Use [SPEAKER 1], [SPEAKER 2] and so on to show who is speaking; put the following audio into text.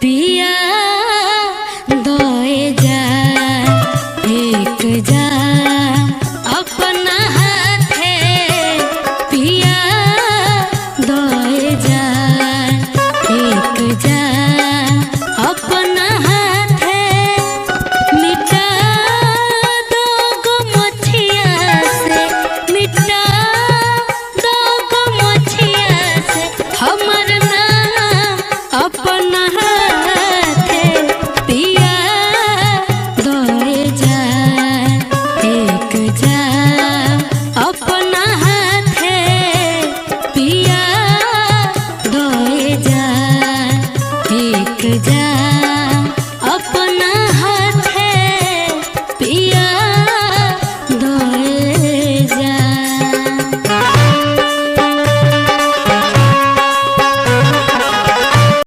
[SPEAKER 1] पिया दोए जा एक जा अपना हाथे पिया दोए जा एक जा अपना हाथे मिटा दो गो मछिया से मिटा दो गो मछिया से हमर नाम अपना हाथे पिया दोए जा एक जा अपना हाथे पिया दोए जा एक जा।